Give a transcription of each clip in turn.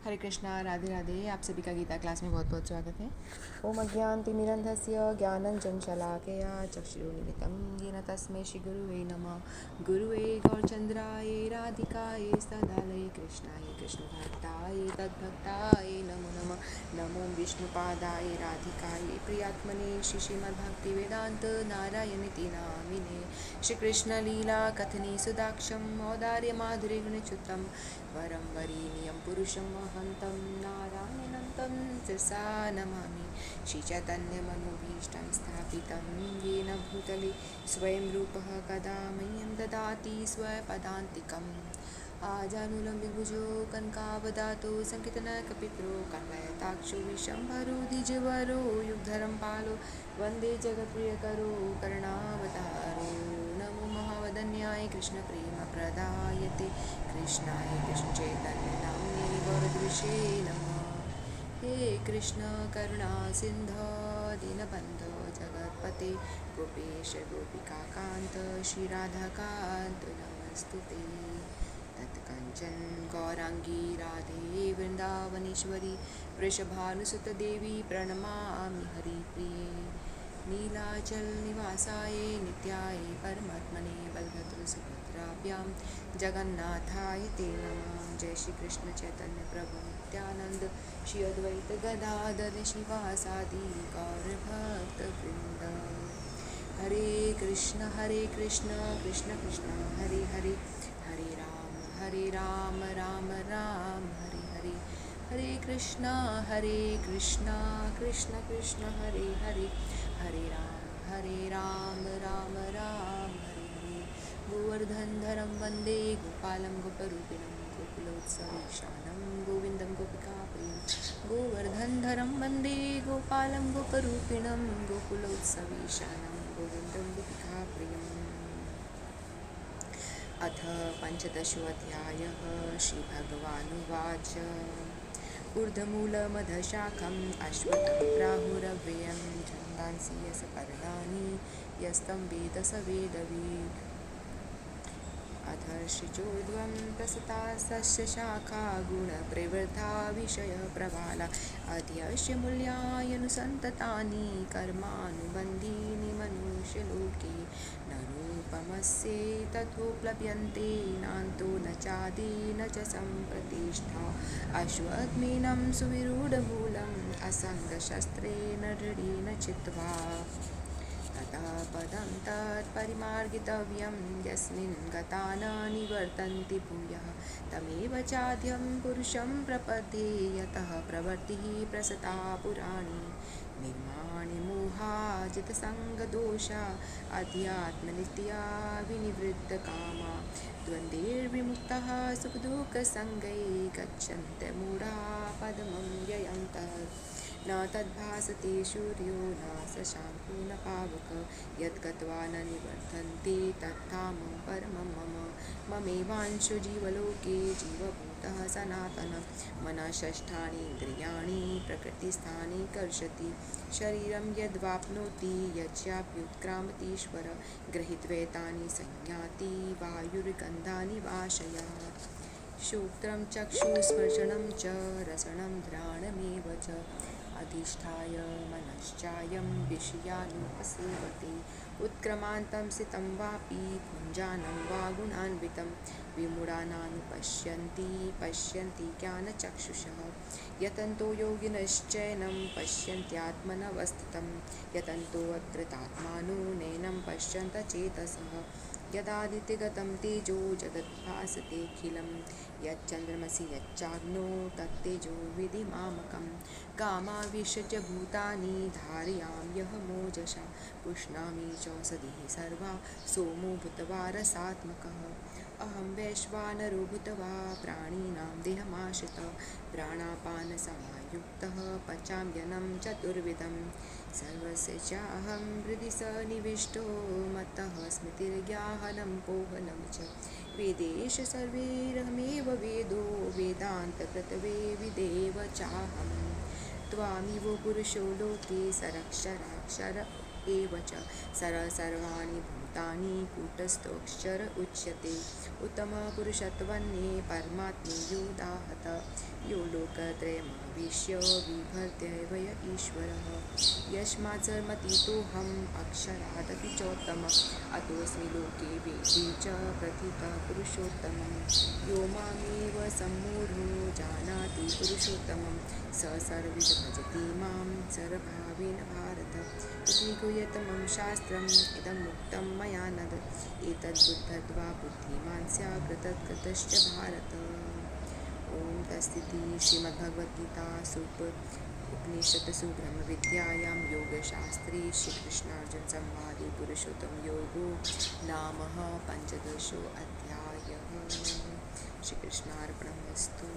हरे कृष्णा, राधे राधे। आप सभी का गीता क्लास में बहुत बहुत स्वागत है। ओम अज्ञानतिमिरन्धस्य ज्ञानञ्जनशलाकया चक्षुरुन्मिलितं येन तस्मै श्रीगुरुवे नमः। गुरुवे गौरचंद्राय राधिकाय सदालय कृष्णाय कृष्णभक्ताय तद्भक्ताय नमो नमः। नमो विष्णुपादाय राधिकाय प्रियात्मने श्रीमद्भक्तिवेदांत नारायणीति नामिने श्रीकृष्णलीला कथने सुदाक्षं औदार्य माधुर्य गुणच्युतं वरं वरेण्यं पुरुषं महन्तं नारायणं तं शिरसा नमामि। श्रीचैतन्यमनोभीष्टं स्थापितं येन भूतले स्वयं रूपः कदा मह्यं ददाति स्वपदान्तिकम्। आजानुलम्बिभुजो कनकावदातो सङ्कीर्तनकपित्रो कन्वयताक्षो विशम्भरो द्विजवरो युगधरं पालो वन्दे जगत्प्रियकरो करुणावतारो। नमो महावदन्याय कृष्णप्रेमप्रदायते कृष्णाय कृष्णचैतन्यनाम्ने गौरद्विषे नमः। हे कृष्ण करुणा सिन्धो दीनबन्धो जगत्पते गोपेश गोपिकान्त श्रीराधाकान्त नमस्तुते। तत्कञ्चन गौराङ्गी राधे वृन्दावनेश्वरी वृषभानुसुतदेवी प्रणमामि हरिप्रिये। नीलाचलनिवासाय नित्याय परमात्मने बलभद्रसुभद्राभ्यां जगन्नाथाय ते नमः। जय श्री कृष्ण चैतन्य प्रभु नित्यानंद श्री अद्वैत गदाधर शिवासादि गौरभक्तवृंद। हरे कृष्ण कृष्ण कृष्ण हरे हरे, हरे राम राम राम हरे हरे। हरे कृष्ण कृष्ण कृष्ण हरे हरे, हरे राम राम राम हरे हरे। गोवर्धनधरं वन्दे गोपालं गोपरूपिणं गोकुलोत्सवेशानं गोविन्दं गोपिकाप्रियं। गोवर्धनधरं वन्दे गोपालं गोपरूपिणं गोकुलोत्सवेशानं गोविन्दं गोपिकाप्रियम्। अथ पञ्चदशोऽध्यायः। श्रीभगवानुवाच ऊर्ध्वमूलमधशाखम् अश्वत्थं प्राहुरव्ययं छन्दांसि यस्पर्णानि यस्तं वेद स वेदवित्। अधर्षिचोर्ध्वं प्रसृतास्तस्य शाखा गुणप्रवृद्धा विषयप्रवाला अध्यस्य मूल्यायनुसन्ततानि कर्मानुबन्धीनि मनुष्यलोके न रूपमस्ये तथोपलभ्यन्ते नान्तो न चादि न च सम्प्रतिष्ठा। अश्वत्थमेनं सुविरूढमूलम् असङ्गशस्त्रेण दृढेन चित्वा ततः पदं तत्परिमार्गितव्यं यस्मिन् गता न निवर्तन्ति भूयः तमेव चाद्यं पुरुषं प्रपद्ये यतः प्रवृत्तिः प्रसृता पुराणी। निर्माणि मोहाजितसङ्गदोषा अध्यात्मनित्या विनिवृत्तकामा द्वन्द्वैर्विमुक्तः सुखदुःखसङ्गैः गच्छन्तमूढा पदमं ययन्तः। न तद्भासते सूर्यो न शशाङ्को न पावक यद्गत्वा न निवर्तन्ते तत्धाम परमं मम। ममेवांशो जीवलोके जीवभूतः सनातनः मनः षष्ठानीन्द्रियाणि प्रकृतिस्थानि कर्षति शरीरं यद्वाप्नोति यच्चाप्युत्क्रामतीश्वर गृहीत्वैतानि संयाति वायुर्गन्धानि वाशयात्। श्रोत्रं चक्षुस्पर्शनं च रसनं घ्राणमेव च अधिष्ठाय मनश्चायं विषयानुपसेवते। उत्क्रमान्तं स्थितं वापि भुञ्जानं वा गुणान्वितं विमूढानानुपश्यन्ति पश्यन्ति ज्ञानचक्षुषः। यतन्तो योगिनश्चैनं पश्यन्त्यात्मनवस्थितं यतन्तोऽकृतात्मानो नैनं पश्यन्त चेतसः। यदादित्यगतं तेजो जगद्भासतेऽखिलं यच्चन्द्रमसि यच्चाग्नो तत्तेजो विधिमामकं। गामाविश्य भूतानि धारयाम्यह मोजसा पुष्णामि चौषधिः सर्वा सोमो भूत्वा रसात्मकः। अहं वैश्वानरो भूत्वा प्राणिनां देहमाश्रितः प्राणापानसमायुक्तः पचाम्यन्नं चतुर्विधं। सर्वस्य चाहं हृदि सन्निविष्टो मत्तः स्मृतिर्ज्ञानं पोहनं च। वेदेश सर्वैरहमेव वेदो वेदान्तकृतवे विदेव चाहम्। त्वामिवो पुरुषो लोके सरक्षराक्षर एव च सर्वाणि भूतानि कूटस्थोऽक्षर उच्यते उत्तमपुरुषत्वन्ये परमात्मे योदाहत यो लोकत्रयमाविश्य बिभर्त्यैव य ईश्वरः यस्मात्सर्वमतीतोऽहम् अक्षरादपि चोत्तमः अतोऽस्मि लोके वेदे च प्रथितः पुरुषोत्तमं यो मामेव सम्मूढो जानाति पुरुषोत्तमं स सर्वविद भजति मां सर्वभावेन भारत इति गुह्यतमं शास्त्रम् इदम् उक्तं मया नद एतद्बुद्ध्वा बुद्धिमान् स्यात् कृतकृतश्च भारत। ओम तस्थिति श्रीमद्भगवद्गीतासु उपनिषत्सु ब्रह्मविद्यायां योगशास्त्रे श्रीकृष्णार्जुन संवादे पुरुषोत्तमयोगो नाम पंचदशोऽध्यायः। श्रीकृष्णार्पणमस्तु।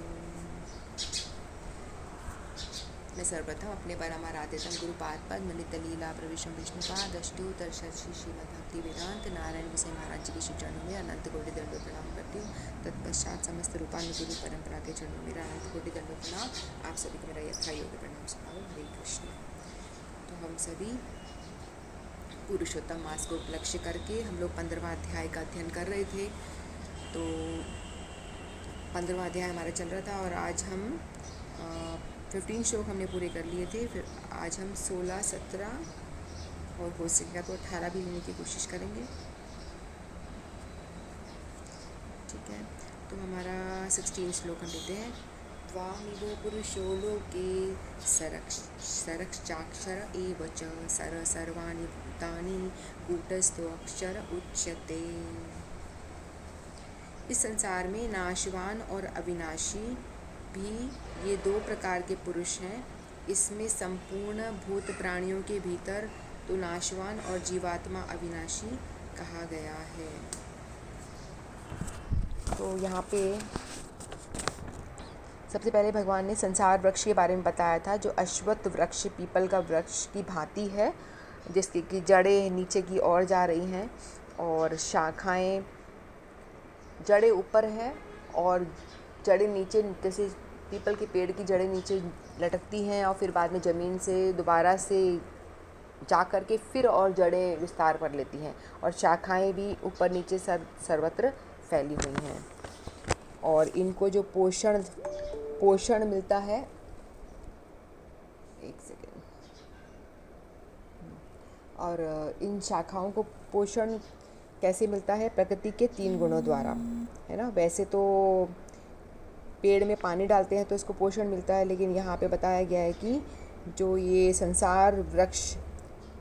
मैं सर्वप्रथम अपने परमाराध्यतम गुरुपाद पद्म नित्य लीला प्रविशम विष्णुपाद अष्टोत्तर श्री श्रीमद् भक्ति वेदांत नारायण विषय महाराज जी के श्री चरणों में अनंत कोटि दंडों प्रणाम करती हूँ। तत्पश्चात समस्त रूपानुगुरु परंपरा के चरणों में अनंत कोटि दंडों प्रणाम। आप सभी को मेरा यथा योग प्रणाम सुनाओ। हरे कृष्ण। तो हम सभी पुरुषोत्तम मास को उपलक्ष्य करके हम लोग 15वां अध्याय का अध्ययन कर रहे थे। तो 15वां अध्याय हमारा चल रहा था और आज हम 15 श्लोक हमने पूरे कर लिए थे। फिर आज हम 16, 17 और हो सकेगा तो 18 भी लेने की कोशिश करेंगे। ठीक है, तो हमारा 16 श्लोक हम लेते हैं। त्वामिव पुरुषो लोके सरक्षाक्षर एव च सर्वाणि भूतानि कूटस्थोऽक्षर उच्यते। इस संसार में नाशवान और अविनाशी भी ये 2 प्रकार के पुरुष हैं। इसमें संपूर्ण भूत प्राणियों के भीतर तो नाशवान और जीवात्मा अविनाशी कहा गया है। तो यहाँ पे सबसे पहले भगवान ने संसार वृक्ष के बारे में बताया था, जो अश्वत्थ वृक्ष पीपल का वृक्ष की भांति है, जिसकी की जड़ें नीचे की ओर जा रही हैं और शाखाएं, जड़ें ऊपर हैं और जड़ें नीचे, जैसे पीपल के पेड़ की जड़ें नीचे लटकती हैं और फिर बाद में ज़मीन से दोबारा से जा कर के फिर और जड़ें विस्तार कर लेती हैं और शाखाएं भी ऊपर नीचे सर्वत्र फैली हुई हैं। और इनको जो पोषण मिलता है, एक सेकेंड, और इन शाखाओं को पोषण कैसे मिलता है? प्रकृति के 3 गुणों द्वारा, है ना। वैसे तो पेड़ में पानी डालते हैं तो इसको पोषण मिलता है, लेकिन यहाँ पे बताया गया है कि जो ये संसार वृक्ष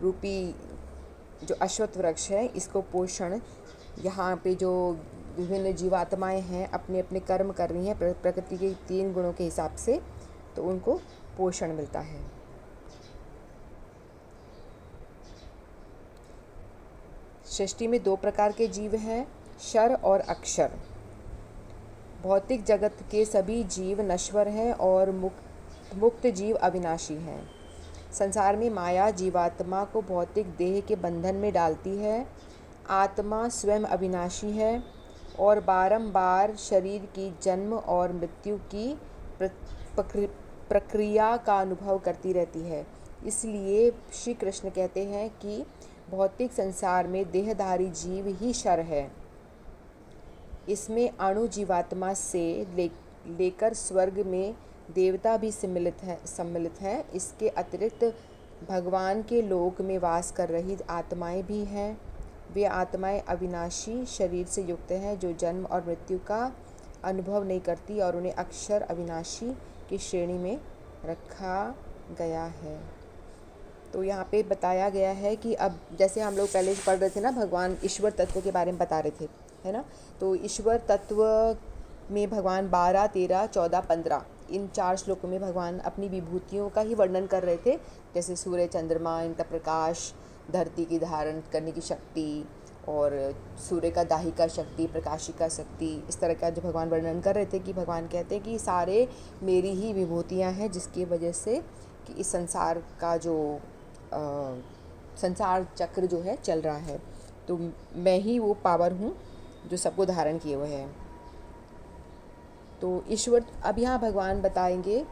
रूपी जो अश्वत्थ वृक्ष है, इसको पोषण यहाँ पे जो विभिन्न जीवात्माएं हैं अपने अपने कर्म कर रही हैं प्रकृति के 3 गुणों के हिसाब से, तो उनको पोषण मिलता है। सृष्टि में 2 प्रकार के जीव हैं, क्षर और अक्षर। भौतिक जगत के सभी जीव नश्वर हैं और मुक्त जीव अविनाशी हैं। संसार में माया जीवात्मा को भौतिक देह के बंधन में डालती है। आत्मा स्वयं अविनाशी है और बारंबार शरीर की जन्म और मृत्यु की प्रक्रिया का अनुभव करती रहती है। इसलिए श्री कृष्ण कहते हैं कि भौतिक संसार में देहधारी जीव ही क्षर है। इसमें अणु जीवात्मा से लेकर स्वर्ग में देवता भी सम्मिलित हैं। इसके अतिरिक्त भगवान के लोक में वास कर रही आत्माएं भी हैं। वे आत्माएं अविनाशी शरीर से युक्त हैं, जो जन्म और मृत्यु का अनुभव नहीं करती, और उन्हें अक्षर अविनाशी की श्रेणी में रखा गया है। तो यहाँ पे बताया गया है कि अब जैसे हम लोग पहले पढ़ रहे थे ना, भगवान ईश्वर तत्व के बारे में बता रहे थे, है ना। तो ईश्वर तत्व में भगवान 12, 13, 14, 15 इन 4 श्लोकों में भगवान अपनी विभूतियों का ही वर्णन कर रहे थे, जैसे सूर्य, चंद्रमा, इनका प्रकाश, धरती की धारण करने की शक्ति, और सूर्य का दाहिका शक्ति, प्रकाशिका शक्ति, इस तरह का जो भगवान वर्णन कर रहे थे कि भगवान कहते हैं कि सारे मेरी ही विभूतियाँ हैं, जिसकी वजह से कि इस संसार का जो संसार चक्र जो है चल रहा है। तो मैं ही वो पावर हूँ जो सबको धारण किए हुए हैं। तो ईश्वर, अब यहाँ भगवान बताएंगे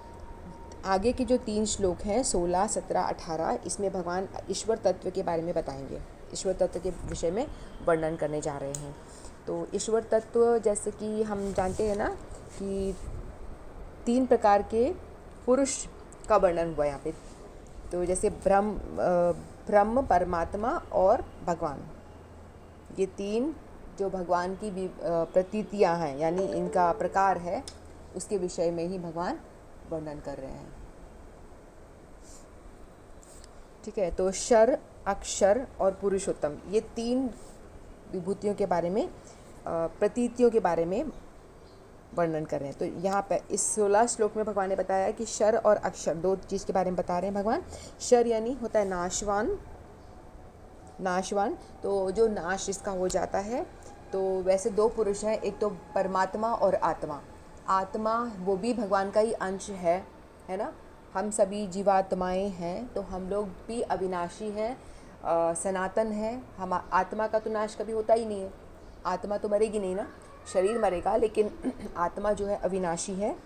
आगे के जो 3 श्लोक हैं 16, 17, 18, इसमें भगवान ईश्वर तत्व के बारे में बताएंगे। ईश्वर तत्व के विषय में वर्णन करने जा रहे हैं। तो ईश्वर तत्व जैसे कि हम जानते हैं ना कि 3 प्रकार के पुरुष का वर्णन हुआ यहाँ पे। तो जैसे ब्रह्म, परमात्मा और भगवान, ये 3 जो भगवान की प्रतीतियाँ हैं, यानी इनका प्रकार है, उसके विषय में ही भगवान वर्णन कर रहे हैं। ठीक है, तो क्षर, अक्षर और पुरुषोत्तम, ये 3 विभूतियों के बारे में, प्रतीतियों के बारे में वर्णन कर रहे हैं। तो यहाँ पे इस 16 श्लोक में भगवान ने बताया कि क्षर और अक्षर 2 चीज़ के बारे में बता रहे हैं भगवान। क्षर यानी होता है नाशवान, तो जो नाश इसका हो जाता है। तो वैसे 2 पुरुष हैं, एक तो परमात्मा और आत्मा। आत्मा वो भी भगवान का ही अंश है ना। हम सभी जीवात्माएं हैं, तो हम लोग भी अविनाशी हैं, सनातन है। हम आत्मा का तो नाश कभी होता ही नहीं है, आत्मा तो मरेगी नहीं ना, शरीर मरेगा, लेकिन आत्मा जो है अविनाशी है,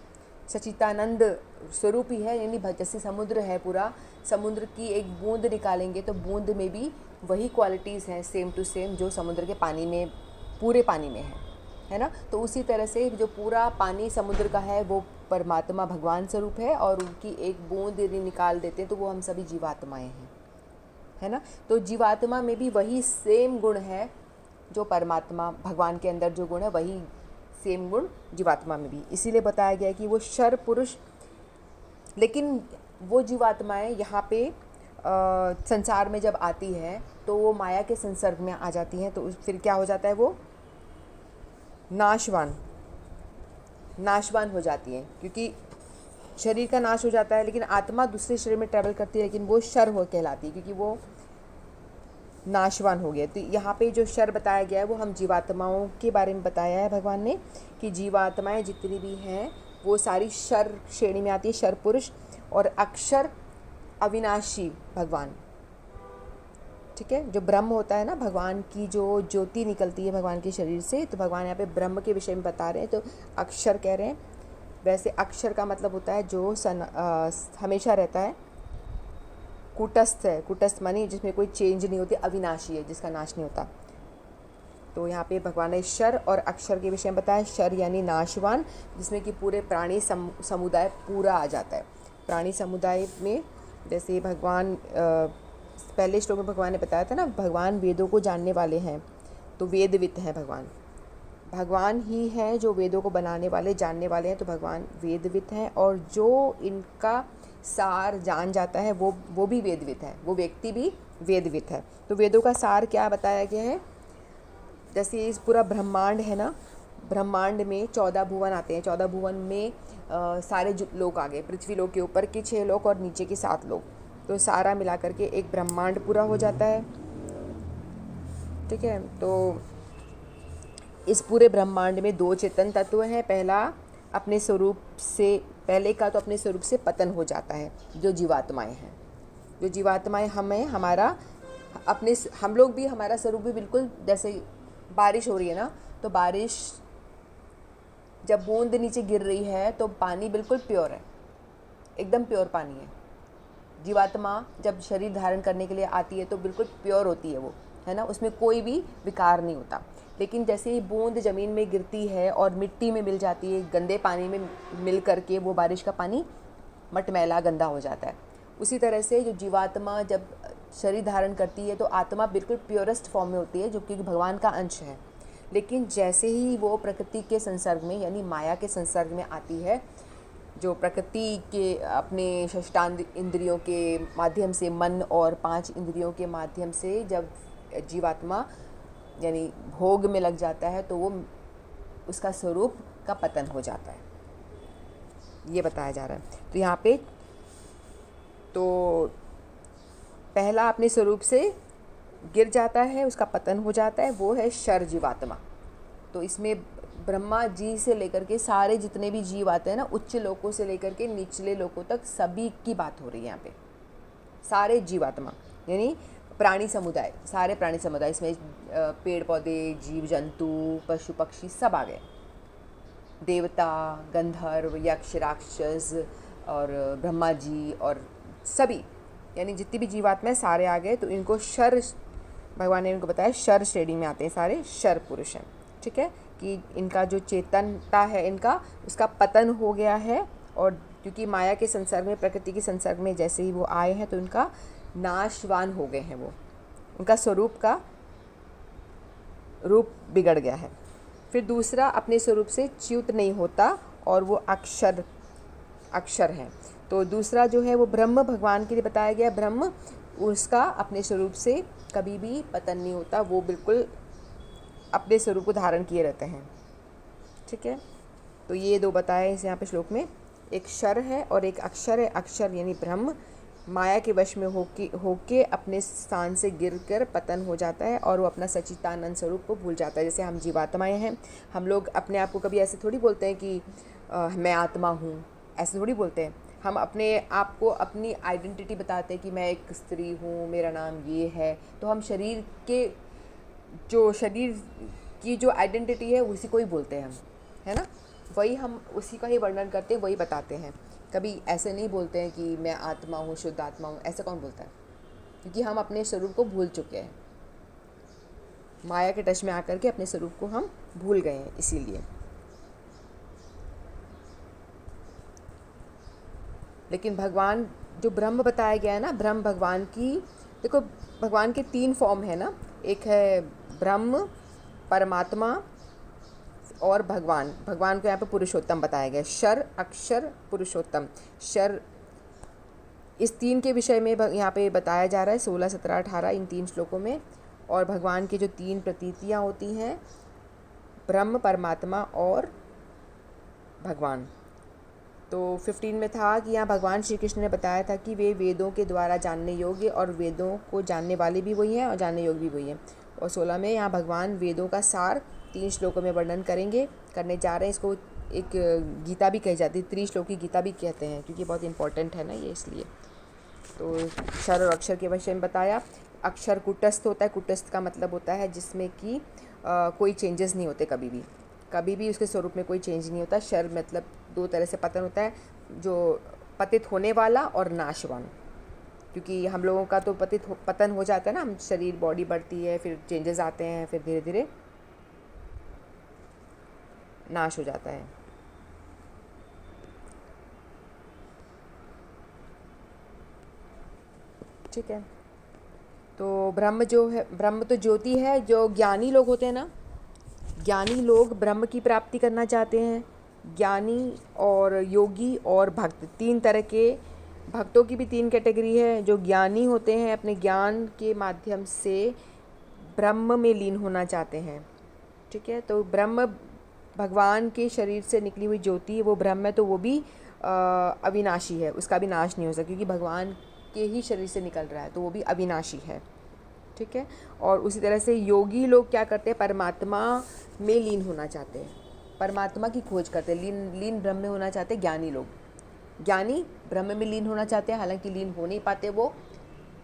सच्चिदानंद स्वरूप ही है। यानी जैसे समुद्र है, पूरा समुद्र की एक बूंद निकालेंगे तो बूंद में भी वही क्वालिटीज़ हैं सेम टू सेम जो समुद्र के पानी में, पूरे पानी में है ना। तो उसी तरह से जो पूरा पानी समुद्र का है वो परमात्मा भगवान स्वरूप है, और उनकी एक बूंद यदि निकाल देते हैं तो वो हम सभी जीवात्माएं हैं, है ना। तो जीवात्मा में भी वही सेम गुण है जो परमात्मा भगवान के अंदर जो गुण है, वही सेम गुण जीवात्मा में भी। इसीलिए बताया गया कि वो क्षर पुरुष, लेकिन वो जीवात्माएं यहाँ पे संसार में जब आती है तो वो माया के संसर्ग में आ जाती हैं। तो फिर क्या हो जाता है, वो नाशवान हो जाती हैं, क्योंकि शरीर का नाश हो जाता है, लेकिन आत्मा दूसरे शरीर में ट्रैवल करती है, लेकिन वो शर हो कहलाती है, क्योंकि वो नाशवान हो गया। तो यहाँ पे जो शर बताया गया है वो हम जीवात्माओं के बारे में बताया है भगवान ने, कि जीवात्माएं जितनी भी हैं वो सारी शर श्रेणी में आती है, शर पुरुष। और अक्षर अविनाशी भगवान, ठीक है, जो ब्रह्म होता है ना, भगवान की जो ज्योति निकलती है भगवान के शरीर से, तो भगवान यहाँ पे ब्रह्म के विषय में बता रहे हैं, तो अक्षर कह रहे हैं। वैसे अक्षर का मतलब होता है जो हमेशा रहता है, कूटस्थ है, कूटस्थ मानी जिसमें कोई चेंज नहीं होती, अविनाशी है, जिसका नाश नहीं होता। तो यहाँ पे भगवान ने शर और अक्षर के विषय में बताया। शर यानी नाशवान, जिसमें कि पूरे प्राणी समुदाय पूरा आ जाता है। प्राणी समुदाय में जैसे भगवान पहले श्लोक में भगवान ने बताया था ना, भगवान वेदों को जानने वाले हैं, तो वेदवित हैं भगवान ही हैं जो वेदों को बनाने वाले, जानने वाले हैं, तो भगवान वेदवित हैं। और जो इनका सार जान जाता है वो भी वेदवित है, वो व्यक्ति भी वेदवित है। तो वेदों का सार क्या बताया गया है, जैसे इस पूरा ब्रह्मांड है ना, ब्रह्मांड में 14 भुवन आते हैं। 14 भुवन में सारे लोक आ गए, पृथ्वी लोक के ऊपर के 6 लोक और नीचे के 7 लोक, तो सारा मिला करके एक ब्रह्मांड पूरा हो जाता है। ठीक है, तो इस पूरे ब्रह्मांड में 2 चेतन तत्व हैं। पहला अपने स्वरूप से, पहले का तो अपने स्वरूप से पतन हो जाता है, जो जीवात्माएं हैं। जो जीवात्माएं हमें, हमारा अपने, हम लोग भी, हमारा स्वरूप भी बिल्कुल जैसे बारिश हो रही है ना, तो बारिश जब बूंद नीचे गिर रही है तो पानी बिल्कुल प्योर है, एकदम प्योर पानी है। जीवात्मा जब शरीर धारण करने के लिए आती है तो बिल्कुल प्योर होती है वो, है ना, उसमें कोई भी विकार नहीं होता। लेकिन जैसे ही बूंद ज़मीन में गिरती है और मिट्टी में मिल जाती है, गंदे पानी में मिल करके वो बारिश का पानी मटमैला गंदा हो जाता है। उसी तरह से जो जीवात्मा जब शरीर धारण करती है तो आत्मा बिल्कुल प्योरेस्ट फॉर्म में होती है, जो कि भगवान का अंश है। लेकिन जैसे ही वो प्रकृति के संसर्ग में, यानी माया के संसर्ग में आती है, जो प्रकृति के अपने षष्ठांग इंद्रियों के माध्यम से, मन और 5 इंद्रियों के माध्यम से जब जीवात्मा यानी भोग में लग जाता है, तो वो उसका स्वरूप का पतन हो जाता है, ये बताया जा रहा है। तो यहाँ पे तो पहला अपने स्वरूप से गिर जाता है, उसका पतन हो जाता है, वो है शर जीवात्मा। तो इसमें ब्रह्मा जी से लेकर के सारे जितने भी जीव आते हैं ना, उच्च लोकों से लेकर के निचले लोकों तक, सभी की बात हो रही है यहाँ पे। सारे जीवात्मा यानी प्राणी समुदाय, सारे प्राणी समुदाय, इसमें पेड़ पौधे, जीव जंतु, पशु पक्षी सब आ गए, देवता, गंधर्व, यक्ष, राक्षस और ब्रह्मा जी और सभी, यानी जितनी भी जीवात्माएं सारे आ गए। तो इनको शर भगवान ने इनको बताया शर श्रेणी में आते हैं, सारे शर पुरुष हैं। ठीक है, कि इनका जो चेतनता है इनका, उसका पतन हो गया है, और क्योंकि माया के संसर्ग में, प्रकृति के संसर्ग में जैसे ही वो आए हैं तो इनका नाशवान हो गए हैं, वो उनका स्वरूप का रूप बिगड़ गया है। फिर दूसरा, अपने स्वरूप से च्युत नहीं होता और वो अक्षर है। तो दूसरा जो है वो ब्रह्म भगवान के लिए बताया गया। ब्रह्म, उसका अपने स्वरूप से कभी भी पतन नहीं होता, वो बिल्कुल अपने स्वरूप को धारण किए रहते हैं। ठीक है, तो ये दो बताए इस यहाँ पे श्लोक में, एक शर है और एक अक्षर है। अक्षर यानी ब्रह्म माया के वश में होके अपने स्थान से गिरकर पतन हो जाता है और वो अपना सच्चिदानंद स्वरूप को भूल जाता है। जैसे हम जीवात्माएं हैं, हम लोग अपने आप को कभी ऐसे थोड़ी बोलते हैं कि मैं आत्मा हूँ, ऐसे थोड़ी बोलते हैं। हम अपने आप को अपनी आइडेंटिटी बताते हैं कि मैं एक स्त्री हूँ, मेरा नाम ये है। तो हम शरीर की जो आइडेंटिटी है उसी को ही बोलते हैं हम, है ना, वही हम उसी का ही वर्णन करते हैं, वही बताते हैं। कभी ऐसे नहीं बोलते हैं कि मैं आत्मा हूँ, शुद्ध आत्मा हूँ, ऐसा कौन बोलता है? क्योंकि हम अपने स्वरूप को भूल चुके हैं, माया के टच में आकर के अपने स्वरूप को हम भूल गए हैं, इसीलिए। लेकिन भगवान जो ब्रह्म बताया गया है ना, ब्रह्म भगवान की, देखो भगवान के 3 फॉर्म है ना, एक है ब्रह्म, परमात्मा और भगवान। भगवान को यहाँ पे पुरुषोत्तम बताया गया, शर, अक्षर, पुरुषोत्तम। शर, इस 3 के विषय में यहाँ पे बताया जा रहा है 16, 17, 18 इन 3 श्लोकों में। और भगवान की जो 3 प्रतीतियाँ होती हैं, ब्रह्म, परमात्मा और भगवान। तो 15 में था कि यहाँ भगवान श्री कृष्ण ने बताया था कि वे वेदों के द्वारा जानने योग्य और वेदों को जानने वाले भी वही हैं और जानने योग्य भी वही हैं। और 16 में यहाँ भगवान वेदों का सार 3 श्लोकों में वर्णन करने जा रहे हैं। इसको एक गीता भी कही जाती है, त्रिश्लोकी गीता भी कहते हैं, क्योंकि बहुत इंपॉर्टेंट है ना ये, इसलिए। तो शर और अक्षर के विषय में बताया। अक्षर कुटस्थ होता है, कुटस्थ का मतलब होता है जिसमें कि कोई चेंजेस नहीं होते, कभी भी उसके स्वरूप में कोई चेंज नहीं होता। शर मतलब 2 तरह से पतन होता है, जो पतित होने वाला और नाशवान। क्योंकि हम लोगों का तो पतन हो जाता है ना, हम शरीर, बॉडी बढ़ती है, फिर चेंजेस आते हैं, फिर धीरे धीरे नाश हो जाता है। ठीक है, तो ब्रह्म जो है, ब्रह्म तो ज्योति है। जो ज्ञानी लोग होते हैं ना, ज्ञानी लोग ब्रह्म की प्राप्ति करना चाहते हैं। ज्ञानी और योगी और भक्त, 3 तरह के भक्तों की भी 3 कैटेगरी है। जो ज्ञानी होते हैं, अपने ज्ञान के माध्यम से ब्रह्म में लीन होना चाहते हैं। ठीक है, तो ब्रह्म भगवान के शरीर से निकली हुई ज्योति, वो ब्रह्म है, तो वो भी अविनाशी है, उसका भी नाश नहीं हो सकता, क्योंकि भगवान के ही शरीर से निकल रहा है, तो वो भी अविनाशी है। ठीक है, और उसी तरह से योगी लोग क्या करते हैं, परमात्मा में लीन होना चाहते हैं, परमात्मा की खोज करते हैं, लीन ब्रह्म में होना चाहते हैं ज्ञानी लोग। ज्ञानी ब्रह्म में लीन होना चाहते हैं, हालांकि लीन हो नहीं पाते, वो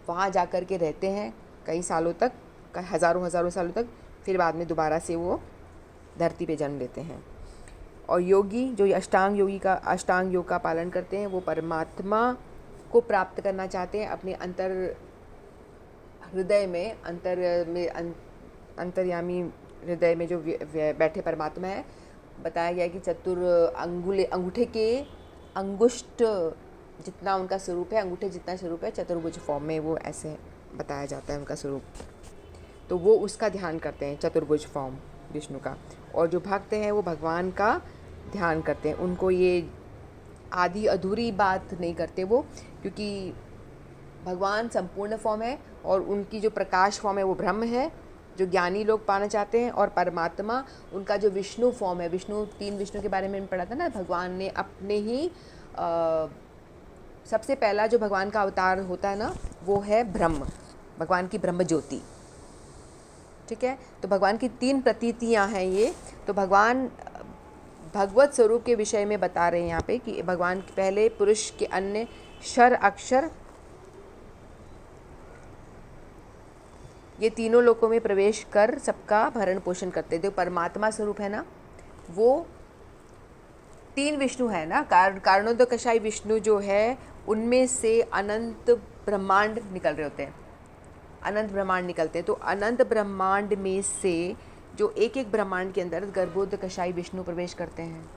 वहाँ जा कर के रहते हैं कई सालों तक, हज़ारों सालों तक, फिर बाद में दोबारा से वो धरती पे जन्म लेते हैं। और योगी जो अष्टांग योग का पालन करते हैं, वो परमात्मा को प्राप्त करना चाहते हैं, अपने हृदय में अंतर्यामी हृदय में जो बैठे परमात्मा है। बताया गया कि अंगूठे के अंगुष्ठ जितना उनका स्वरूप है, अंगूठे जितना स्वरूप है, चतुर्भुज फॉर्म में वो ऐसे बताया जाता है उनका स्वरूप। तो वो उसका ध्यान करते हैं, चतुर्भुज फॉर्म विष्णु का। और जो भक्त हैं वो भगवान का ध्यान करते हैं, उनको ये आधी अधूरी बात नहीं करते वो, क्योंकि भगवान संपूर्ण फॉर्म है और उनकी जो प्रकाश फॉर्म है वो ब्रह्म है, जो ज्ञानी लोग पाना चाहते हैं। और परमात्मा उनका जो विष्णु फॉर्म है, 3 विष्णु के बारे में पढ़ा था ना, भगवान ने अपने ही सबसे पहला जो भगवान का अवतार होता है ना, वो है ब्रह्म, भगवान की ब्रह्म ज्योति। ठीक है, तो भगवान की 3 प्रतीतियाँ हैं ये। तो भगवान भगवत स्वरूप के विषय में बता रहे हैं यहाँ पे कि भगवान पहले पुरुष के अन्य शर, अक्षर, ये तीनों लोकों में प्रवेश कर सबका भरण पोषण करते। जो परमात्मा स्वरूप है ना, वो 3 विष्णु है ना, कारणोदकशाई विष्णु जो है, उनमें से अनंत ब्रह्मांड निकल रहे होते हैं। अनंत ब्रह्मांड निकलते हैं। तो अनंत ब्रह्मांड में से जो एक एक ब्रह्मांड के अंदर गर्भोदकशायी विष्णु प्रवेश करते हैं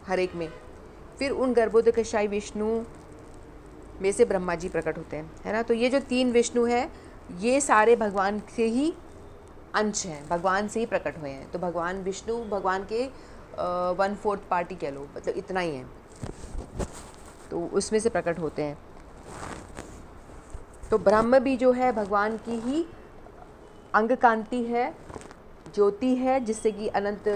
हर एक में, फिर उन गर्भोदकशायी विष्णु में से ब्रह्मा जी प्रकट होते हैं, है ना। तो ये जो 3 विष्णु है ये सारे भगवान से ही अंश हैं, भगवान से ही प्रकट हुए हैं। तो भगवान विष्णु भगवान के 1/4 पार्टी कह लो, मतलब इतना ही है, तो उसमें से प्रकट होते हैं। तो ब्रह्म भी जो है भगवान की ही अंग कांति है, ज्योति है, जिससे कि अनंत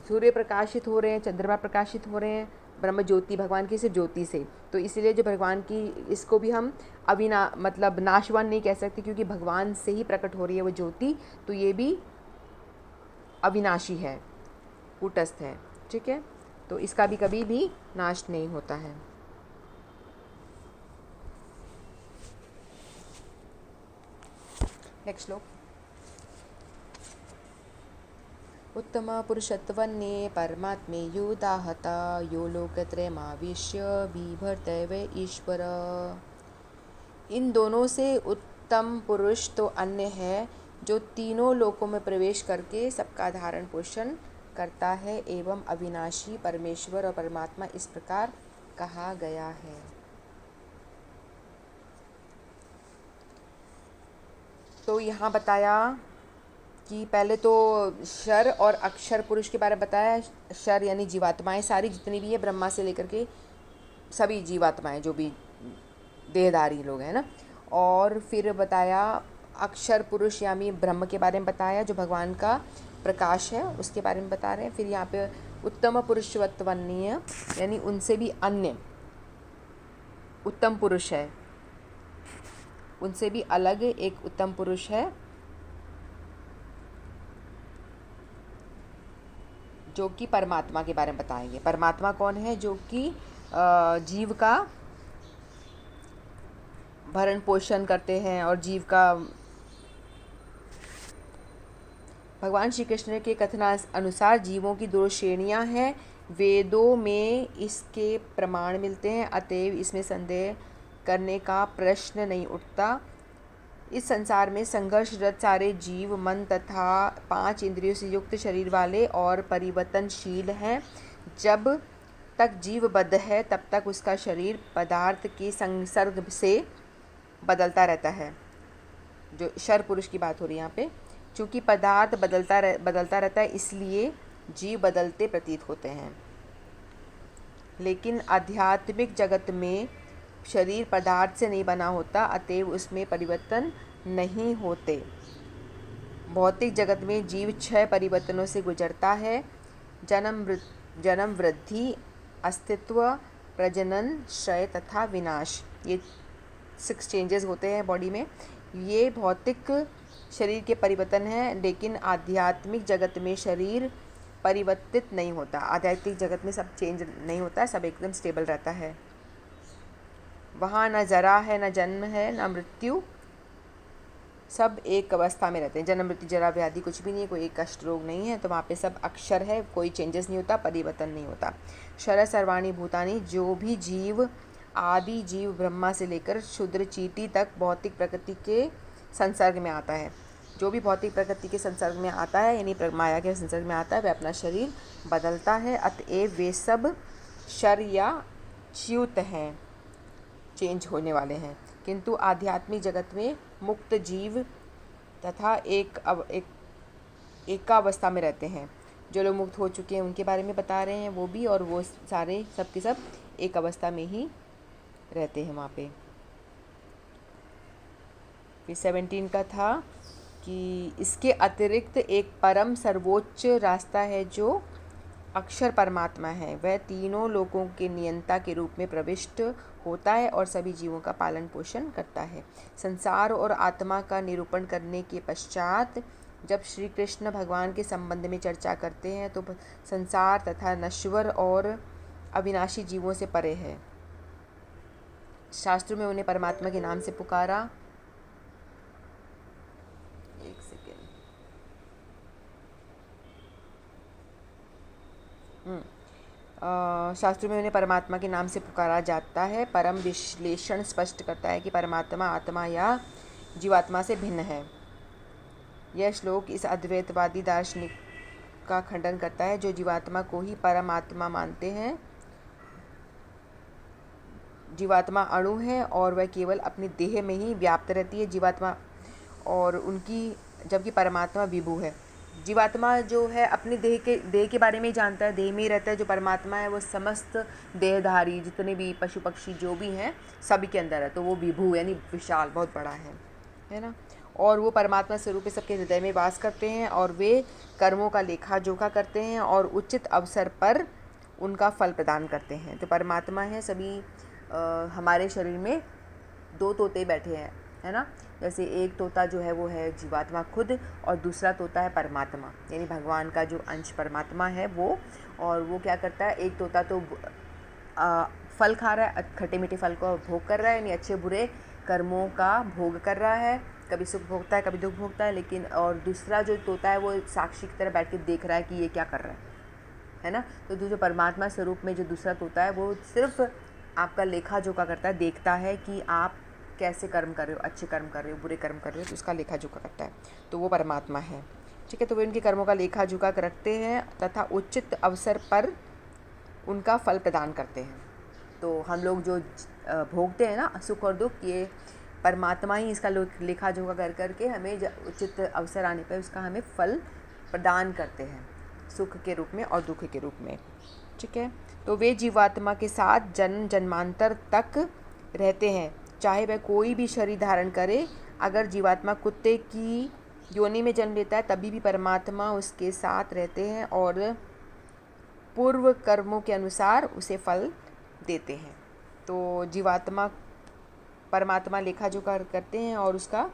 सूर्य प्रकाशित हो रहे हैं, चंद्रमा प्रकाशित हो रहे हैं। ब्रह्म ज्योति भगवान की सिर्फ ज्योति से, तो इसलिए जो भगवान की, इसको भी हम मतलब नाशवान नहीं कह सकते, क्योंकि भगवान से ही प्रकट हो रही है वो ज्योति, तो ये भी अविनाशी है, कूटस्थ है, ठीक है। तो इसका भी कभी भी नाश नहीं होता है। नेक्स्ट श्लोक। उत्तम पुरुषत्वन्ये परमात्मे युदाहता यो लोकत्रयमाविश्य बिभर्तैव ईश्वर। इन दोनों से उत्तम पुरुष तो अन्य है जो तीनों लोकों में प्रवेश करके सबका धारण पोषण करता है एवं अविनाशी परमेश्वर और परमात्मा इस प्रकार कहा गया है। तो यहाँ बताया कि पहले तो शर और अक्षर पुरुष के बारे में बताया। शर यानी जीवात्माएं, सारी जितनी भी है ब्रह्मा से लेकर के सभी जीवात्माएं जो भी देहधारी लोग हैं ना। और फिर बताया अक्षर पुरुष यानी ब्रह्म के बारे में बताया, जो भगवान का प्रकाश है उसके बारे में बता रहे हैं। फिर यहाँ पे उत्तम पुरुषवत्वन्य यानी उनसे भी अन्य उत्तम पुरुष है, उनसे भी अलग एक उत्तम पुरुष है जो कि परमात्मा के बारे में बताएंगे। परमात्मा कौन है? जो कि जीव का भरण पोषण करते हैं और जीव का, भगवान श्री कृष्ण के कथना अनुसार जीवों की 2 श्रेणियां हैं। वेदों में इसके प्रमाण मिलते हैं, अतएव इसमें संदेह करने का प्रश्न नहीं उठता। इस संसार में संघर्षरत सारे जीव मन तथा 5 इंद्रियों से युक्त शरीर वाले और परिवर्तनशील हैं। जब तक जीव बद्ध है तब तक उसका शरीर पदार्थ के संसर्ग से बदलता रहता है। जो शर पुरुष की बात हो रही है यहाँ पे, चूँकि पदार्थ बदलता रहता है इसलिए जीव बदलते प्रतीत होते हैं। लेकिन आध्यात्मिक जगत में शरीर पदार्थ से नहीं बना होता, अतएव उसमें परिवर्तन नहीं होते। भौतिक जगत में जीव 6 परिवर्तनों से गुजरता है। जन्म, वृद्धि, अस्तित्व, प्रजनन, क्षय तथा विनाश। ये 6 चेंजेस होते हैं बॉडी में। ये भौतिक शरीर के परिवर्तन हैं, लेकिन आध्यात्मिक जगत में शरीर परिवर्तित नहीं होता। आध्यात्मिक जगत में सब चेंज नहीं होता है, सब एकदम स्टेबल रहता है। वहाँ न जरा है, न जन्म है, न मृत्यु, सब एक अवस्था में रहते हैं। जन्म, मृत्यु, जरा, व्याधि कुछ भी नहीं है, कोई एक कष्ट रोग नहीं है। तो वहाँ पे सब अक्षर है, कोई चेंजेस नहीं होता, परिवर्तन नहीं होता। शर सर्वाणी भूतानि, जो भी जीव, आदि जीव ब्रह्मा से लेकर शूद्र चींटी तक भौतिक प्रकृति के संसर्ग में आता है। जो भी भौतिक प्रकृति के संसर्ग में आता है यानी माया के संसर्ग में आता है, वह अपना शरीर बदलता है। अतएव वे सब शर या च्युत हैं, चेंज होने वाले हैं। किंतु आध्यात्मिक जगत में मुक्त जीव तथा एकावस्था में रहते हैं। जो लोग मुक्त हो चुके हैं उनके बारे में बता रहे हैं वो भी, और वो सारे सब के सब एक अवस्था में ही रहते हैं वहाँ पे। फिर 17 का था कि इसके अतिरिक्त एक परम सर्वोच्च रास्ता है जो अक्षर परमात्मा है। वह तीनों लोकों के नियंता के रूप में प्रविष्ट होता है और सभी जीवों का पालन पोषण करता है। संसार और आत्मा का निरूपण करने के पश्चात जब श्री कृष्ण भगवान के संबंध में चर्चा करते हैं तो संसार तथा नश्वर और अविनाशी जीवों से परे है। शास्त्रों में उन्हें परमात्मा के नाम से पुकारा। एक सेकेंड। शास्त्रों में उन्हें परमात्मा के नाम से पुकारा जाता है। परम विश्लेषण स्पष्ट करता है कि परमात्मा आत्मा या जीवात्मा से भिन्न है। यह श्लोक इस अद्वैतवादी दार्शनिक का खंडन करता है जो जीवात्मा को ही परमात्मा मानते हैं। जीवात्मा अणु है और वह केवल अपनी देह में ही व्याप्त रहती है जीवात्मा, और उनकी जबकि परमात्मा विभु है। जीवात्मा जो है अपनी देह के बारे में ही जानता है, देह में ही रहता है। जो परमात्मा है वो समस्त देहधारी जितने भी पशु पक्षी जो भी हैं सभी के अंदर है, तो वो विभु यानी विशाल, बहुत बड़ा है ना। और वो परमात्मा स्वरूप में सबके हृदय में वास करते हैं और वे कर्मों का लेखा जोखा करते हैं और उचित अवसर पर उनका फल प्रदान करते हैं। तो परमात्मा है सभी हमारे शरीर में दो तोते बैठे हैं, है ना। जैसे एक तोता जो है वो है जीवात्मा खुद, और दूसरा तोता है परमात्मा यानी भगवान का जो अंश परमात्मा है वो। और वो क्या करता है, एक तोता तो फल खा रहा है, खट्टे मीठे फल को भोग कर रहा है, यानी अच्छे बुरे कर्मों का भोग कर रहा है, कभी सुख भोगता है कभी दुख भोगता है। लेकिन और दूसरा जो तोता है वो साक्षी की तरह बैठ के देख रहा है कि ये क्या कर रहा है ना। तो जो परमात्मा स्वरूप में जो दूसरा तोता है वो सिर्फ आपका लेखा जोखा करता है, देखता है कि आप कैसे कर्म कर रहे हो, अच्छे कर्म कर रहे हो, बुरे कर्म कर रहे हो, तो उसका लेखा जोखा करता है, तो वो परमात्मा है। ठीक है, तो वे उनके कर्मों का लेखा जोखा रखते हैं तथा उचित अवसर पर उनका फल प्रदान करते हैं। तो हम लोग जो भोगते हैं ना सुख और दुख, ये परमात्मा ही इसका लेखा जोखा कर करके हमें उचित अवसर आने पर उसका हमें फल प्रदान करते हैं, सुख के रूप में और दुख के रूप में। ठीक है, तो वे जीवात्मा के साथ जन्म जन्मांतर तक रहते हैं, चाहे वह कोई भी शरीर धारण करे। अगर जीवात्मा कुत्ते की योनि में जन्म लेता है तभी भी परमात्मा उसके साथ रहते हैं और पूर्व कर्मों के अनुसार उसे फल देते हैं। तो जीवात्मा परमात्मा लेखा जोखा करते हैं और उसका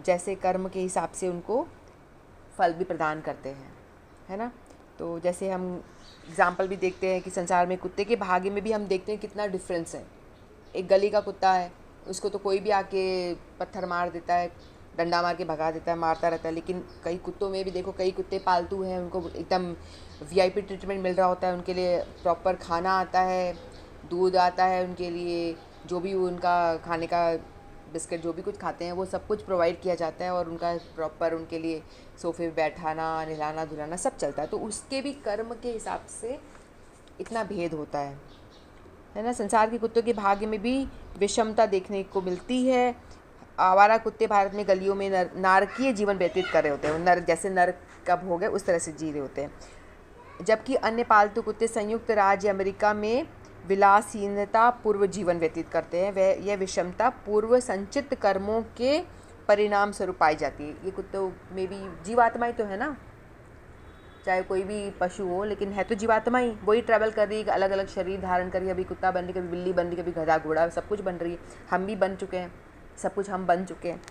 जैसे कर्म के हिसाब से उनको फल भी प्रदान करते हैं, है ना। तो जैसे हम एग्ज़ाम्पल भी देखते हैं कि संसार में कुत्ते के भाग्य में भी हम देखते हैं कितना डिफरेंस है। एक गली का कुत्ता है, उसको तो कोई भी आके पत्थर मार देता है, डंडा मार के भगा देता है, मारता रहता है। लेकिन कई कुत्तों में भी देखो, कई कुत्ते पालतू हैं, उनको एकदम वीआईपी ट्रीटमेंट मिल रहा होता है, उनके लिए प्रॉपर खाना आता है, दूध आता है, उनके लिए जो भी उनका खाने का बिस्किट जो भी कुछ खाते हैं वो सब कुछ प्रोवाइड किया जाता है और उनका प्रॉपर उनके लिए सोफे पे बैठाना, नहलाना धुलाना सब चलता है। तो उसके भी कर्म के हिसाब से इतना भेद होता है ना। संसार के कुत्तों के भाग्य में भी विषमता देखने को मिलती है। आवारा कुत्ते भारत में गलियों में नारकीय जीवन व्यतीत कर रहे होते हैं, जैसे नरक का भोग है उस तरह से जी रहे होते हैं। जबकि अन्य पालतू कुत्ते संयुक्त राज्य अमेरिका में विलासहीनता पूर्व जीवन व्यतीत करते हैं। वह यह विषमता पूर्व संचित कर्मों के परिणाम स्वरूप पाई जाती है। ये कुत्तों में भी जीवात्मा ही तो है ना, चाहे कोई भी पशु हो, लेकिन है तो जीवात्मा ही, वही ट्रैवल कर रही है, अलग अलग शरीर धारण कर रही है। अभी कुत्ता बन रही, कभी बिल्ली बन रही, कभी गधा घोड़ा, सब कुछ बन रही है। हम भी बन चुके हैं, सब कुछ हम बन चुके हैं।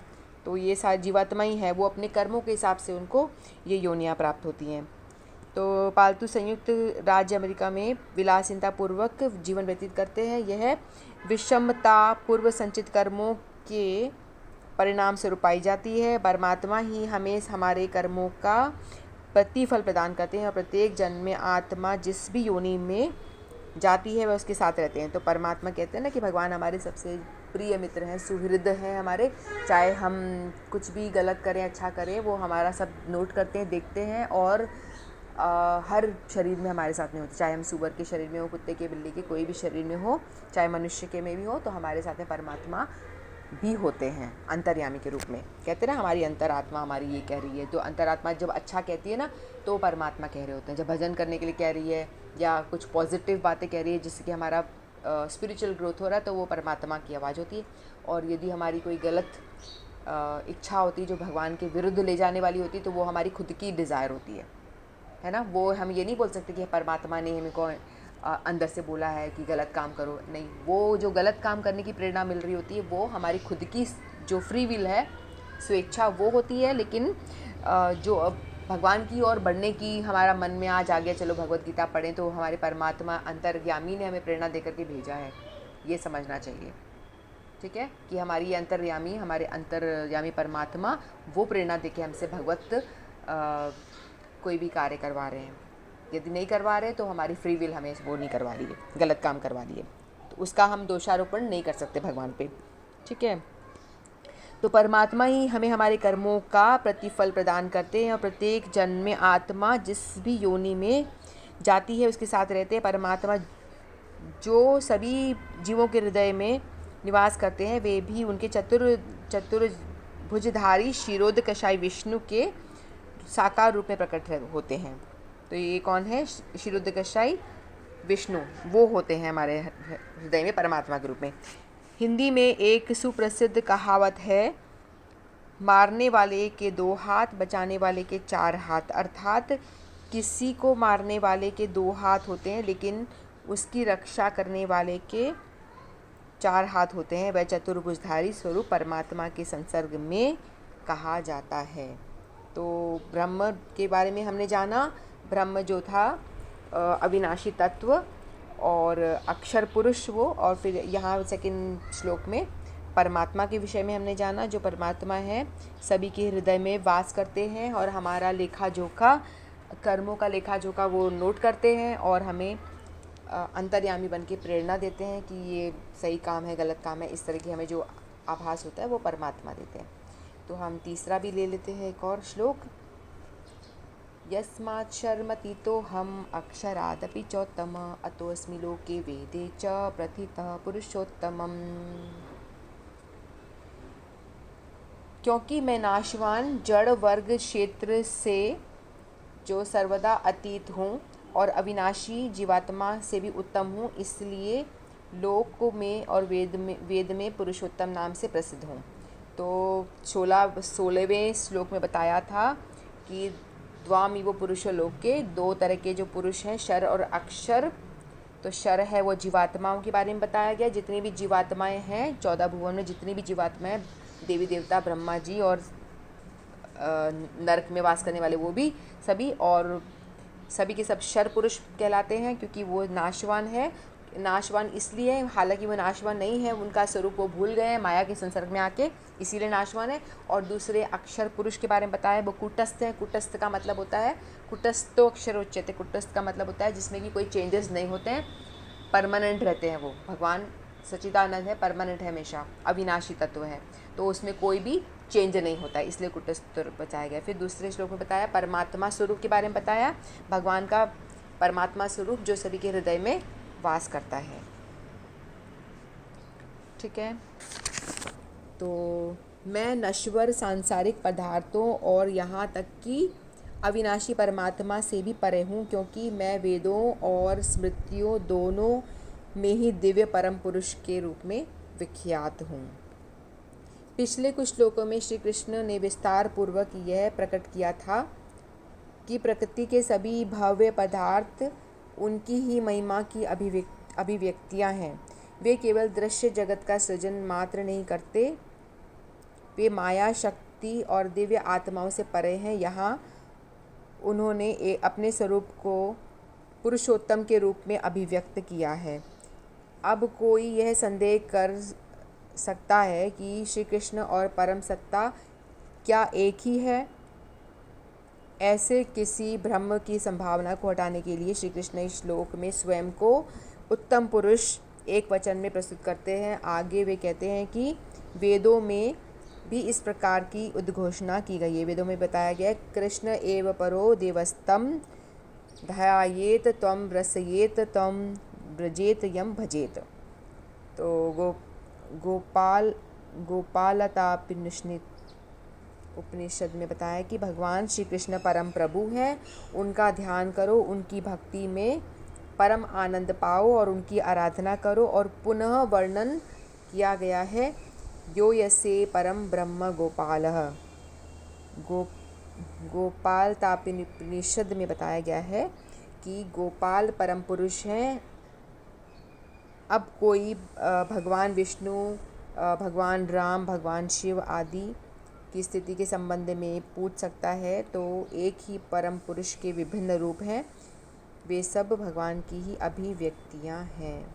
तो ये सारी जीवात्मा ही है, वो अपने कर्मों के हिसाब से उनको ये योनियाँ प्राप्त होती हैं। तो पालतू संयुक्त राज्य अमेरिका में विलासीनता पूर्वक जीवन व्यतीत करते हैं। यह विषमता पूर्व संचित कर्मों के परिणाम स्वरूप पाई जाती है। परमात्मा ही हमें हमारे कर्मों का प्रतिफल प्रदान करते हैं और प्रत्येक जन्म में आत्मा जिस भी योनि में जाती है वह उसके साथ रहते हैं। तो परमात्मा कहते हैं ना कि भगवान हमारे सबसे प्रिय मित्र हैं, सुहृद हैं हमारे। चाहे हम कुछ भी गलत करें अच्छा करें, वो हमारा सब नोट करते हैं, देखते हैं और हर शरीर में हमारे साथ में होती, चाहे हम सुअर के शरीर में हो, कुत्ते के, बिल्ली के, कोई भी शरीर में हो, चाहे मनुष्य के में भी हो, तो हमारे साथ में परमात्मा भी होते हैं अंतर्यामी के रूप में। कहते हैं ना हमारी अंतरात्मा हमारी ये कह रही है, तो अंतरात्मा जब अच्छा कहती है ना तो परमात्मा कह रहे होते हैं। जब भजन करने के लिए कह रही है या कुछ पॉजिटिव बातें कह रही है जिससे कि हमारा स्पिरिचुअल ग्रोथ हो रहा है, तो वो परमात्मा की आवाज़ होती है। और यदि हमारी कोई गलत इच्छा होती है जो भगवान के विरुद्ध ले जाने वाली होती है, तो वो हमारी खुद की डिज़ायर होती है ना। वो हम ये नहीं बोल सकते कि परमात्मा ने हमको अंदर से बोला है कि गलत काम करो, नहीं। वो जो गलत काम करने की प्रेरणा मिल रही होती है वो हमारी खुद की जो फ्री विल है, स्वेच्छा, वो होती है। लेकिन जो अब भगवान की ओर बढ़ने की हमारा मन में आज आ गया, चलो भगवत गीता पढ़ें, तो हमारे परमात्मा अंतर्यामी ने हमें प्रेरणा देकर के भेजा है, ये समझना चाहिए। ठीक है, कि हमारी अंतर्यामी, हमारे अंतर्यामी परमात्मा वो प्रेरणा देके हमसे भगवत कोई भी कार्य करवा रहे हैं। यदि नहीं करवा रहे तो हमारी फ्री विल हमें वो नहीं करवा रही है, गलत काम करवा रही है, तो उसका हम दोषारोपण नहीं कर सकते भगवान पे। ठीक है, तो परमात्मा ही हमें हमारे कर्मों का प्रतिफल प्रदान करते हैं और प्रत्येक जन्म में आत्मा जिस भी योनि में जाती है उसके साथ रहते हैं। परमात्मा जो सभी जीवों के हृदय में निवास करते हैं वे भी उनके चतुर्भुजधारी क्षीरोदकशाई विष्णु के साकार रूप में प्रकट होते हैं। तो ये कौन है? क्षीरोदकशाई विष्णु, वो होते हैं हमारे हृदय में परमात्मा के रूप में। हिंदी में एक सुप्रसिद्ध कहावत है, मारने वाले के 2 हाथ, बचाने वाले के 4 हाथ। अर्थात किसी को मारने वाले के 2 हाथ होते हैं लेकिन उसकी रक्षा करने वाले के 4 हाथ होते हैं। वह चतुर्भुजधारी स्वरूप परमात्मा के संसर्ग में कहा जाता है। तो ब्रह्म के बारे में हमने जाना। ब्रह्म जो था अविनाशी तत्व और अक्षर पुरुष वो, और फिर यहाँ सेकंड श्लोक में परमात्मा के विषय में हमने जाना। जो परमात्मा है सभी के हृदय में वास करते हैं और हमारा लेखा जोखा, कर्मों का लेखा जोखा वो नोट करते हैं और हमें अंतर्यामी बन के प्रेरणा देते हैं कि ये सही काम है, गलत काम है, इस तरह की हमें जो आभास होता है वो परमात्मा देते हैं। तो हम तीसरा भी ले लेते हैं एक और श्लोक। यस्मात् शर्मतीतो हम अक्षरादपि चोत्तम अतोऽस्मि लोके वेदे च प्रथितः पुरुषोत्तमम्। क्योंकि मैं नाशवान जड़ वर्ग क्षेत्र से जो सर्वदा अतीत हूँ और अविनाशी जीवात्मा से भी उत्तम हूँ, इसलिए लोक में और वेद में पुरुषोत्तम नाम से प्रसिद्ध हूँ। तो 16वें श्लोक में बताया था कि द्वामिव पुरुषो लोके, 2 तरह के जो पुरुष हैं, शर और अक्षर। तो शर है वो जीवात्माओं के बारे में बताया गया। जितनी भी जीवात्माएं हैं 14 भुवन में, जितनी भी जीवात्माएं, देवी देवता, ब्रह्मा जी और नरक में वास करने वाले वो भी सभी, और सभी के सब शर पुरुष कहलाते हैं क्योंकि वो नाशवान है। नाशवान इसलिए, हालांकि वो नाशवान नहीं है, उनका स्वरूप वो भूल गए हैं माया के संसर्ग में आके, इसीलिए नाशवान है। और दूसरे अक्षर पुरुष के बारे में बताया, वो कुटस्थ है। कुटस्थ का मतलब होता है, कुटस्थो अक्षर उच्यते, कुटस्थ का मतलब होता है जिसमें कि कोई चेंजेस नहीं होते हैं, परमानेंट रहते हैं वो। भगवान सच्चिदानंद है, परमानेंट है, हमेशा अविनाशी तत्व है, तो उसमें कोई भी चेंज नहीं होता है, इसलिए कुटस्थ बचाया गया। फिर दूसरे श्लोक में बताया परमात्मा स्वरूप के बारे में बताया, भगवान का परमात्मा स्वरूप जो सभी के हृदय में वास करता है। ठीक है। तो मैं नश्वर सांसारिक पदार्थों और यहाँ तक कि अविनाशी परमात्मा से भी परे हूँ, क्योंकि मैं वेदों और स्मृतियों दोनों में ही दिव्य परम पुरुष के रूप में विख्यात हूँ। पिछले कुछ श्लोकों में श्री कृष्ण ने विस्तार पूर्वक यह प्रकट किया था कि प्रकृति के सभी भव्य पदार्थ उनकी ही महिमा की अभिव्यक्तियाँ हैं। वे केवल दृश्य जगत का सृजन मात्र नहीं करते, वे माया शक्ति और दिव्य आत्माओं से परे हैं। यहाँ उन्होंने अपने स्वरूप को पुरुषोत्तम के रूप में अभिव्यक्त किया है। अब कोई यह संदेह कर सकता है कि श्री कृष्ण और परम सत्ता क्या एक ही है? ऐसे किसी भ्रम की संभावना को हटाने के लिए श्री कृष्ण इस श्लोक में स्वयं को उत्तम पुरुष एक वचन में प्रस्तुत करते हैं। आगे वे कहते हैं कि वेदों में भी इस प्रकार की उद्घोषणा की गई है। वेदों में बताया गया, कृष्ण एव परो देवस्तम ध्यायेत त्वं रसयेत त्वं ब्रजेत यम भजेत। तो उपनिषद में बताया कि भगवान श्री कृष्ण परम प्रभु हैं, उनका ध्यान करो, उनकी भक्ति में परम आनंद पाओ और उनकी आराधना करो। और पुनः वर्णन किया गया है, यो यसे परम ब्रह्म गोपालः। गोपाल तापिनिषद में बताया गया है कि गोपाल परम पुरुष हैं। अब कोई भगवान विष्णु, भगवान राम, भगवान शिव आदि की स्थिति के संबंध में पूछ सकता है, तो एक ही परम पुरुष के विभिन्न रूप हैं, वे सब भगवान की ही अभिव्यक्तियाँ हैं।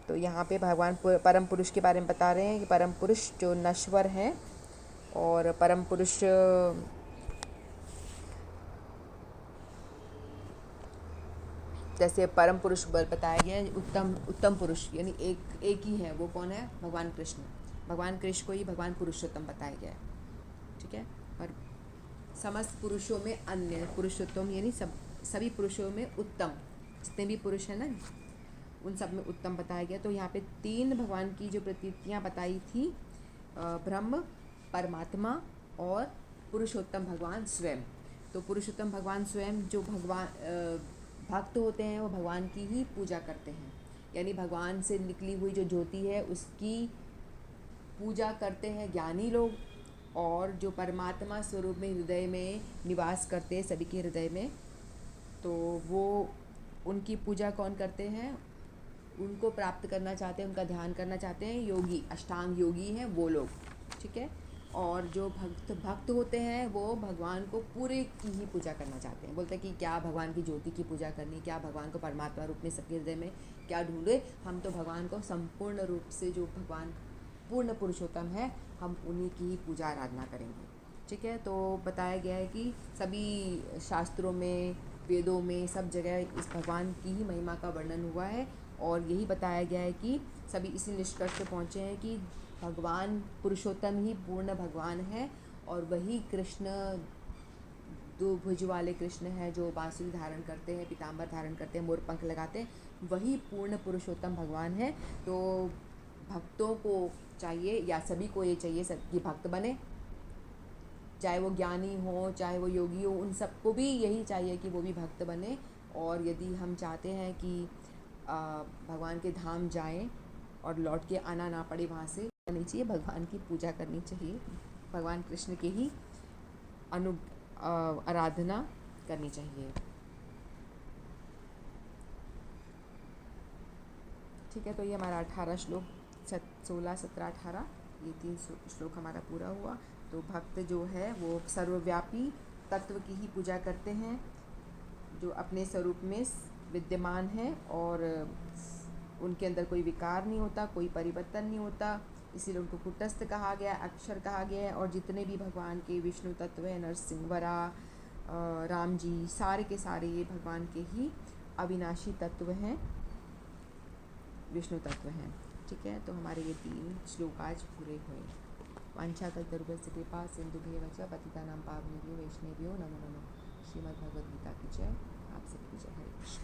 तो यहाँ पे भगवान परम पुरुष के बारे में बता रहे हैं कि परम पुरुष जो नश्वर हैं, और परम पुरुष जैसे परम पुरुष बताया गया है, उत्तम पुरुष यानी एक ही है। वो कौन है? भगवान कृष्ण। भगवान कृष्ण को ही भगवान पुरुषोत्तम बताया गया है, ठीक है। और समस्त पुरुषों में अन्य पुरुषोत्तम यानी सभी पुरुषों में उत्तम, जितने भी पुरुष हैं ना उन सब में उत्तम बताया गया। तो यहाँ पे 3 भगवान की जो प्रतीतियाँ बताई थी, ब्रह्म, परमात्मा और पुरुषोत्तम भगवान स्वयं। तो पुरुषोत्तम भगवान स्वयं जो भगवान भक्त होते हैं वो भगवान की ही पूजा करते हैं, यानी भगवान से निकली हुई जो ज्योति है उसकी पूजा करते हैं ज्ञानी लोग। और जो परमात्मा स्वरूप में हृदय में निवास करते हैं सभी के हृदय में, तो वो उनकी पूजा कौन करते हैं, उनको प्राप्त करना चाहते हैं, उनका ध्यान करना चाहते हैं योगी, अष्टांग योगी हैं वो लोग, ठीक है। और जो भक्त होते हैं वो भगवान को पूरे की ही पूजा करना चाहते हैं, बोलते हैं कि क्या भगवान की ज्योति की पूजा करनी, क्या भगवान को परमात्मा रूप में सबके हृदय में क्या ढूंढे, हम तो भगवान को संपूर्ण रूप से जो भगवान पूर्ण पुरुषोत्तम है हम उन्हीं की ही पूजा आराधना करेंगे, ठीक है। तो बताया गया है कि सभी शास्त्रों में, वेदों में, सब जगह इस भगवान की ही महिमा का वर्णन हुआ है। और यही बताया गया है कि सभी इसी निष्कर्ष पर पहुँचे हैं कि भगवान पुरुषोत्तम ही पूर्ण भगवान है, और वही कृष्ण, 2 भुज वाले कृष्ण हैं जो बांसुरी धारण करते हैं, पीताम्बर धारण करते हैं, मोर पंख लगाते हैं, वही पूर्ण पुरुषोत्तम भगवान है। तो भक्तों को चाहिए, या सभी को ये चाहिए सब कि भक्त बने, चाहे वो ज्ञानी हो चाहे वो योगी हो, उन सबको भी यही चाहिए कि वो भी भक्त बने। और यदि हम चाहते हैं कि भगवान के धाम जाएं और लौट के आना ना पड़े वहाँ से, करनी चाहिए, भगवान की पूजा करनी चाहिए, भगवान कृष्ण की ही आराधना करनी चाहिए, ठीक है। तो ये हमारा 18 श्लोक, 16, 17, 18, ये 3 श्लोक हमारा पूरा हुआ। तो भक्त जो है वो सर्वव्यापी तत्व की ही पूजा करते हैं, जो अपने स्वरूप में विद्यमान है और उनके अंदर कोई विकार नहीं होता, कोई परिवर्तन नहीं होता, इसीलिए उनको कुटस्थ कहा गया, अक्षर कहा गया है। और जितने भी भगवान के विष्णु तत्व हैं, नरसिंह वरा, राम जी, सारे के सारे ये भगवान के ही अविनाशी तत्व हैं, विष्णु तत्व हैं, ठीक है। तो हमारे ये 3 श्लोक आज पूरे हुए। वाञ्छाकल्पतरुभ्यश्च कृपा सिन्धुभ्येव च पतितानां पावनेभ्यो वैष्णवेभ्यो नमो नमः। श्रीमद्भगवद्गीता की जय। आप सबकी जय। हरे कृष्ण।